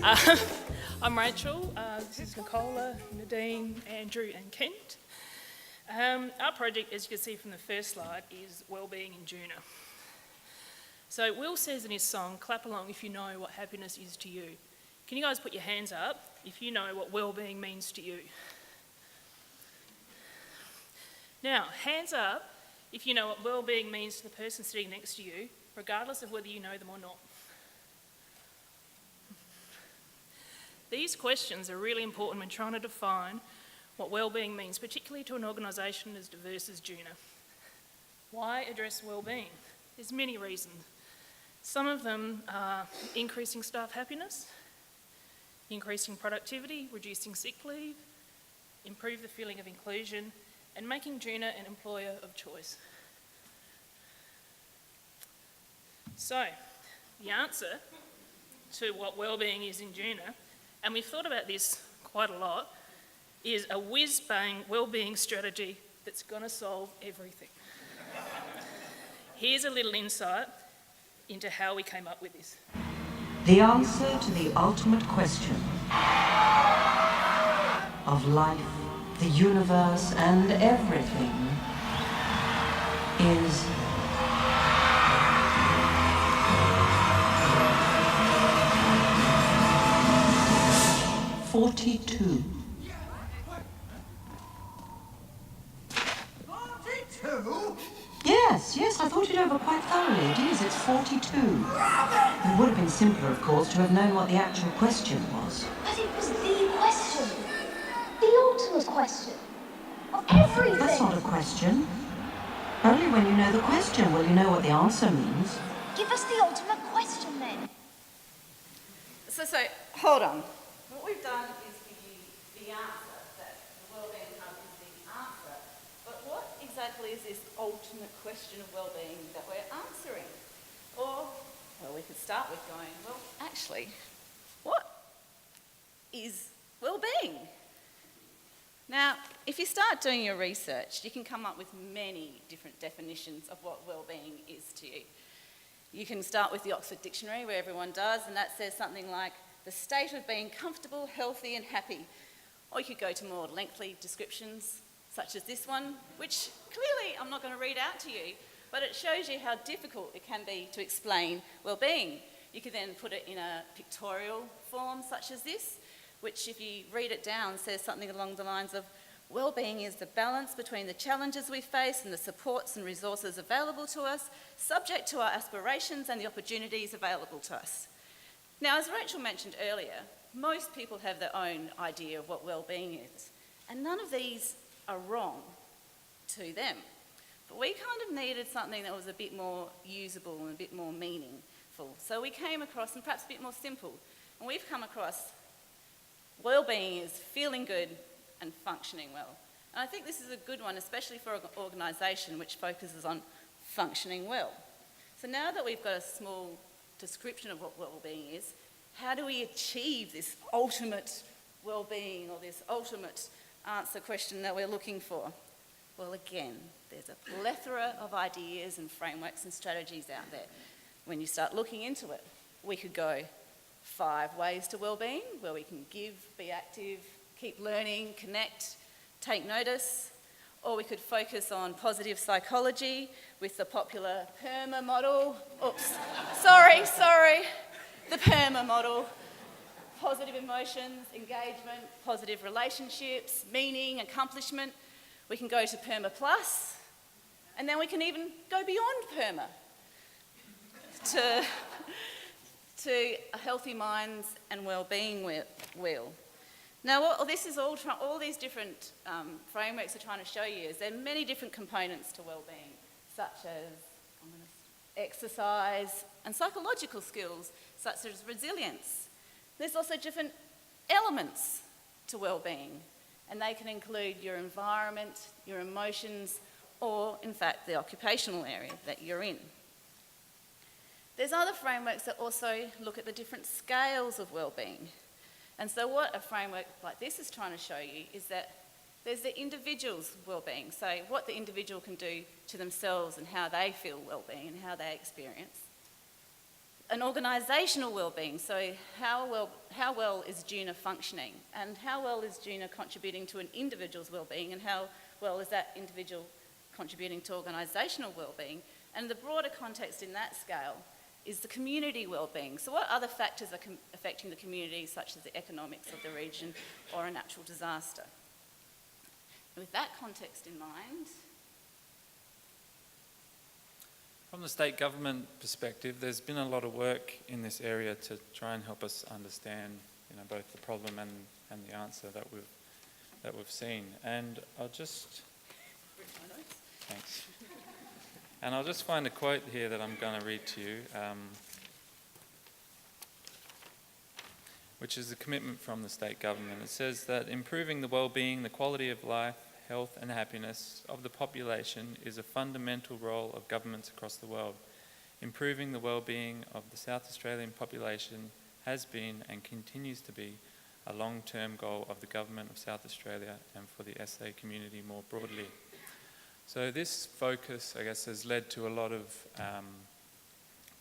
I'm Rachel, this is Nicola, Nadine, Andrew and Kent. Our project, as you can see from the first slide, is Wellbeing in DEWNR. So Will says in his song, clap along if you know what happiness is to you. Can you guys put your hands up if you know what wellbeing means to you? Now, hands up if you know what wellbeing means to the person sitting next to you, regardless of whether you know them or not. These questions are really important when trying to define what wellbeing means, particularly to an organisation as diverse as DEWNR. Why address wellbeing? There's many reasons. Some of them are increasing staff happiness, increasing productivity, reducing sick leave, improve the feeling of inclusion, and making DEWNR an employer of choice. So, the answer to what wellbeing is in DEWNR, and we've thought about this quite a lot, is a whiz-bang wellbeing strategy that's going to solve everything. Here's a little insight into how we came up with this. The answer to the ultimate question of life, the universe, and everything is 42. 42? Yes, I thought it over quite thoroughly. It is, it's 42. It would have been simpler, of course, to have known what the actual question was. But it was the question. The ultimate question. Of everything. That's not a question. Only when you know the question will you know what the answer means. Give us the ultimate question then. So hold on. What we've done is give you the answer, that the wellbeing hub is the answer. But what exactly is this ultimate question of wellbeing that we're answering? Or, well, we could start with going, well, actually, what is wellbeing? Now, if you start doing your research, you can come up with many different definitions of what wellbeing is to you. You can start with the Oxford Dictionary, where everyone does, and that says something like the state of being comfortable, healthy and happy. Or you could go to more lengthy descriptions, such as this one, which clearly I'm not going to read out to you, but it shows you how difficult it can be to explain well-being. You could then put it in a pictorial form, such as this, which if you read it down says something along the lines of, well-being is the balance between the challenges we face and the supports and resources available to us, subject to our aspirations and the opportunities available to us. Now, as Rachel mentioned earlier, most people have their own idea of what well-being is, and none of these are wrong to them. But we kind of needed something that was a bit more usable and a bit more meaningful. So we came across, and perhaps a bit more simple, and we've come across well-being is feeling good and functioning well. And I think this is a good one, especially for an organisation which focuses on functioning well. So now that we've got a small description of what well-being is, how do we achieve this ultimate well-being or this ultimate answer question that we're looking for? Well, again, there's a plethora of ideas and frameworks and strategies out there. When you start looking into it, we could go 5 ways to well-being, where we can give, be active, keep learning, connect, take notice. Or we could focus on positive psychology with the popular PERMA model. Oops, sorry. The PERMA model. Positive emotions, engagement, positive relationships, meaning, accomplishment. We can go to PERMA Plus, and then we can even go beyond PERMA to a healthy minds and well-being wheel. Now, what this is all these different frameworks are trying to show you is there are many different components to well-being, such as exercise and psychological skills, such as resilience. There's also different elements to well-being, and they can include your environment, your emotions, or, in fact, the occupational area that you're in. There's other frameworks that also look at the different scales of well-being. And so what a framework like this is trying to show you is that there's the individual's well-being, so what the individual can do to themselves and how they feel well-being and how they experience. an organisational wellbeing, so how well is DEWNR functioning, and how well is DEWNR contributing to an individual's wellbeing, and how well is that individual contributing to organisational wellbeing, and the broader context in that scale is the community wellbeing. So what other factors are affecting the community, such as the economics of the region or a natural disaster? And with that context in mind, from the state government perspective, there's been a lot of work in this area to try and help us understand, both the problem and the answer that we've seen. And I'll just thanks. And I'll just find a quote here that I'm going to read to you, which is a commitment from the state government. It says that improving the well-being, the quality of life, health and happiness of the population is a fundamental role of governments across the world. Improving the well-being of the South Australian population has been and continues to be a long-term goal of the Government of South Australia and for the SA community more broadly. So this focus, I guess, has led to a lot of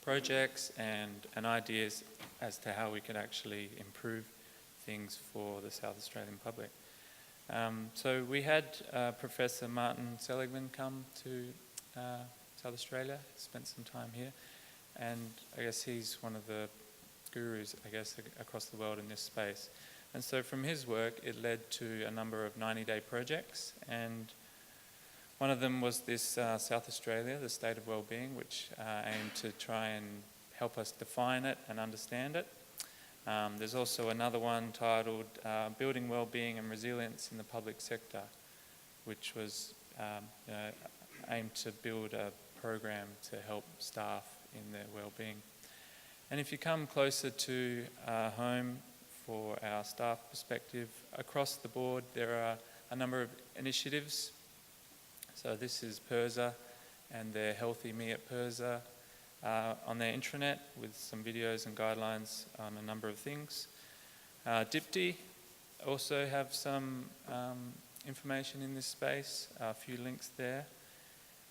projects and ideas as to how we could actually improve things for the South Australian public. So we had Professor Martin Seligman come to South Australia, spent some time here, and I guess he's one of the gurus, I guess, across the world in this space. And so from his work, it led to a number of 90-day projects, and one of them was this South Australia, the State of Wellbeing, which aimed to try and help us define it and understand it. There's also another one titled Building Wellbeing and Resilience in the Public Sector, which was aimed to build a program to help staff in their wellbeing. And if you come closer to home for our staff perspective, across the board there are a number of initiatives. So this is PIRSA and their Healthy Me at PIRSA on their intranet with some videos and guidelines on a number of things. DEWNR also have some information in this space, a few links there.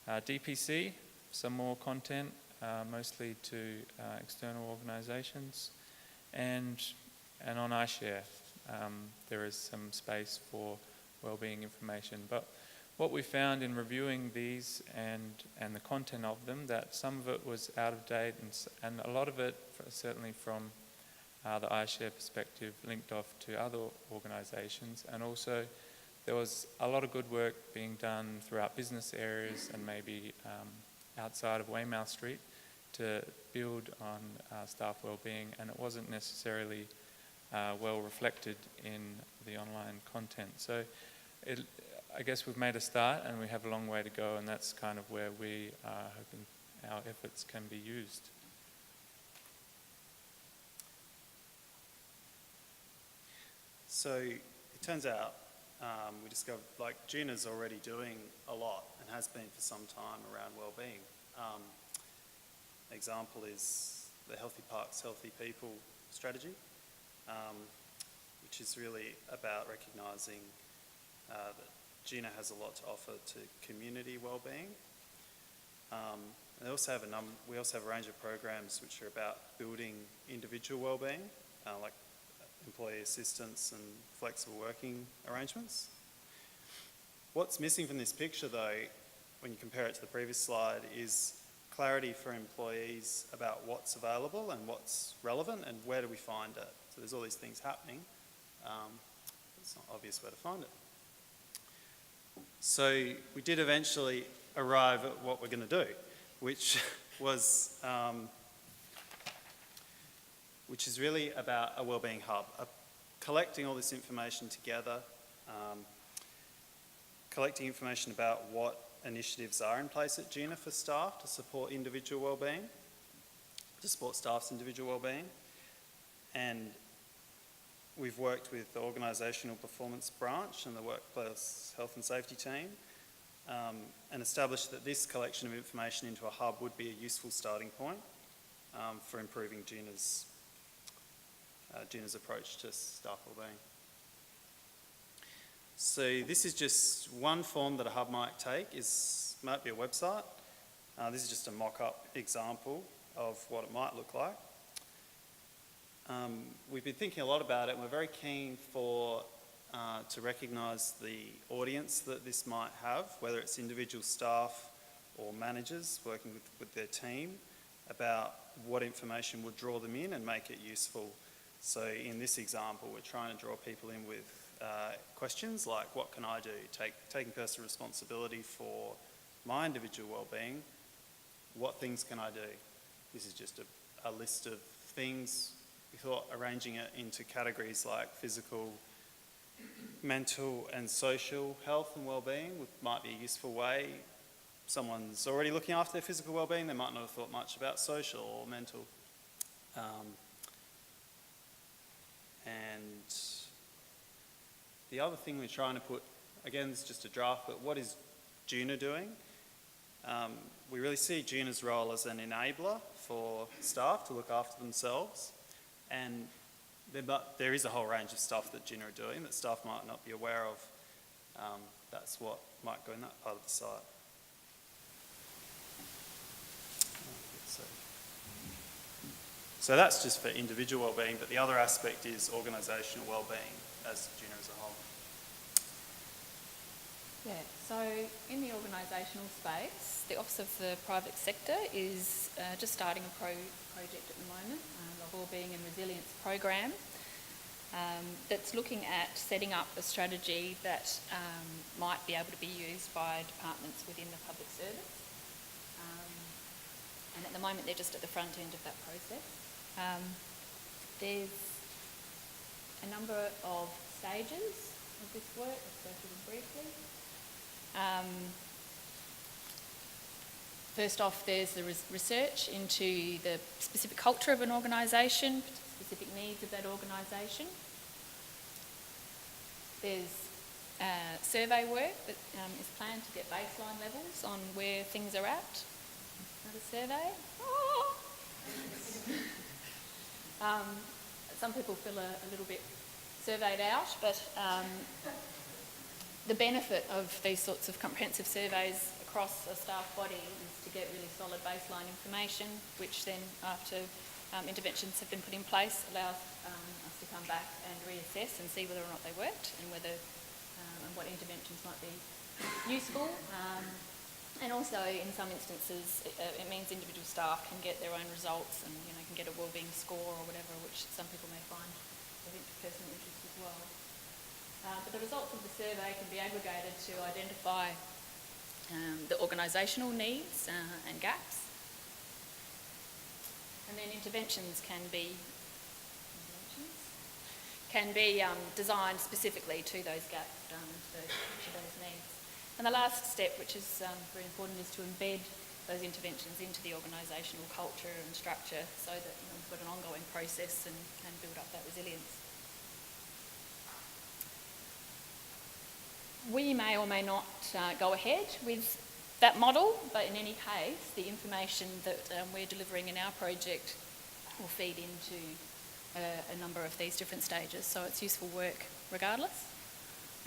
DPC, some more content, mostly to external organisations. And on iShare, there is some space for wellbeing information. But what we found in reviewing these and the content of them, that some of it was out of date and a lot of it, certainly from the iShare perspective, linked off to other organisations, and also there was a lot of good work being done throughout business areas and maybe outside of Weymouth Street to build on staff wellbeing, and it wasn't necessarily well reflected in the online content. So I guess we've made a start and we have a long way to go, and that's kind of where we are hoping our efforts can be used. So it turns out we discovered DEWNR's already doing a lot and has been for some time around wellbeing. Example is the Healthy Parks, Healthy People strategy, which is really about recognising that DEWNR has a lot to offer to community wellbeing. We also have a range of programs which are about building individual wellbeing, like employee assistance and flexible working arrangements. What's missing from this picture, though, when you compare it to the previous slide, is clarity for employees about what's available and what's relevant and where do we find it. So there's all these things happening. It's not obvious where to find it. So we did eventually arrive at what we're going to do, which is really about a wellbeing hub, collecting all this information together, collecting information about what initiatives are in place at DEWNR for staff to support individual wellbeing, to support staff's individual wellbeing, and we've worked with the organisational performance branch and the workplace health and safety team, and established that this collection of information into a hub would be a useful starting point for improving DEWNR's approach to staff wellbeing. So this is just one form that a hub might take, might be a website. This is just a mock-up example. of what it might look like. We've been thinking a lot about it, and we're very keen to recognise the audience that this might have, whether it's individual staff or managers working with their team, about what information would draw them in and make it useful. So in this example, we're trying to draw people in with questions like, what can I do? Taking personal responsibility for my individual wellbeing, what things can I do? This is just a list of things. We thought arranging it into categories like physical, mental and social health and wellbeing might be a useful way. Someone's already looking after their physical wellbeing, they might not have thought much about social or mental. And the other thing we're trying to put, again, this is just a draft, but what is DEWNR doing? We really see DEWNR's role as an enabler for staff to look after themselves, and there is a whole range of stuff that DEWNR are doing that staff might not be aware of. That's what might go in that part of the site. So that's just for individual wellbeing, but the other aspect is organisational wellbeing as DEWNR as a whole. Yeah, so in the organisational space, the Office of the Private Sector is just starting a project at the moment, a Wellbeing and Resilience program, that's looking at setting up a strategy that might be able to be used by departments within the public service. And at the moment they're just at the front end of that process. There's a number of stages of this work. Let's go through them briefly. First off, there's the research into the specific culture of an organisation, specific needs of that organisation. There's survey work that is planned to get baseline levels on where things are at. Another survey. Oh. Some people feel a little bit surveyed out, but the benefit of these sorts of comprehensive surveys across a staff body is to get really solid baseline information, which then, after interventions have been put in place, allows us to come back and reassess and see whether or not they worked and whether and what interventions might be useful. And also, in some instances, it means individual staff can get their own results and can get a wellbeing score or whatever, which some people may find of personal interest as well. But the results of the survey can be aggregated to identify the organisational needs and gaps. And then interventions can be designed specifically to those gaps, to those needs. And the last step, which is very important, is to embed those interventions into the organisational culture and structure so that we've got an ongoing process and build up that resilience. We may or may not go ahead with that model, but in any case, the information that we're delivering in our project will feed into a number of these different stages, so it's useful work regardless.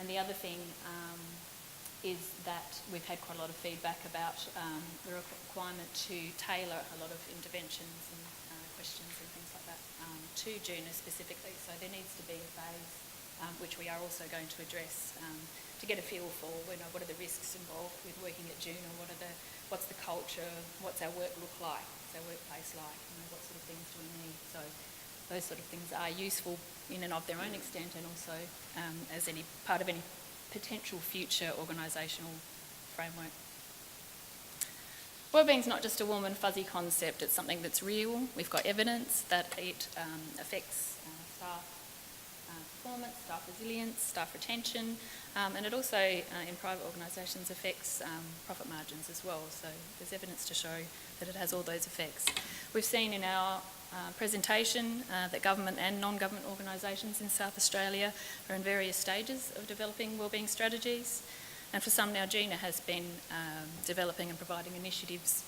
And the other thing is that we've had quite a lot of feedback about the requirement to tailor a lot of interventions and questions and things like that to DEWNR specifically, so there needs to be a phase which we are also going to address to get a feel for what are the risks involved with working at DEWNR, what's the culture, what's our work look like, what's our workplace like, what sort of things do we need. So those sort of things are useful in and of their own extent, and also as any part of any potential future organisational framework. Wellbeing's not just a warm and fuzzy concept, it's something that's real. We've got evidence that it affects staff performance, staff resilience, staff retention, and it also, in private organisations, affects profit margins as well. So there's evidence to show that it has all those effects. We've seen in our presentation that government and non-government organisations in South Australia are in various stages of developing wellbeing strategies, and for some now DEWNR has been developing and providing initiatives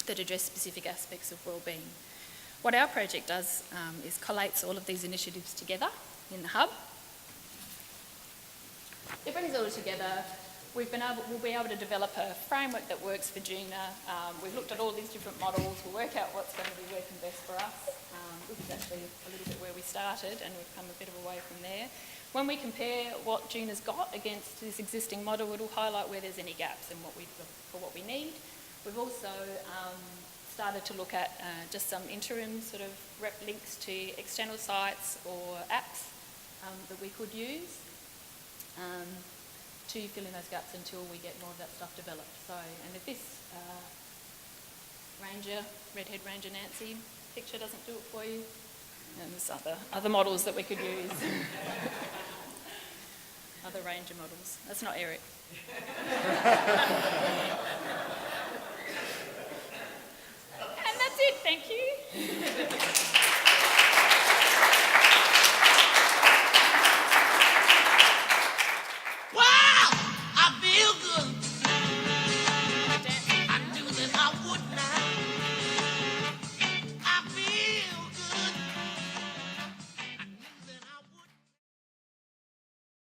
that address specific aspects of wellbeing. What our project does is collates all of these initiatives together in the hub. It brings it all together we'll be able to develop a framework that works for DEWNR. We've looked at all these different models, we'll work out what's going to be working best for us. This is actually a little bit where we started, and we've come a bit of a way from there. When we compare what DEWNR's got against this existing model, it'll highlight where there's any gaps in what we need. We've also started to look at just some interim sort of rep links to external sites or apps that we could use to fill in those gaps until we get more of that stuff developed. So, and if this Redhead Ranger Nancy picture doesn't do it for you, and there's other models that we could use. Other ranger models. That's not Eric. And that's it, thank you.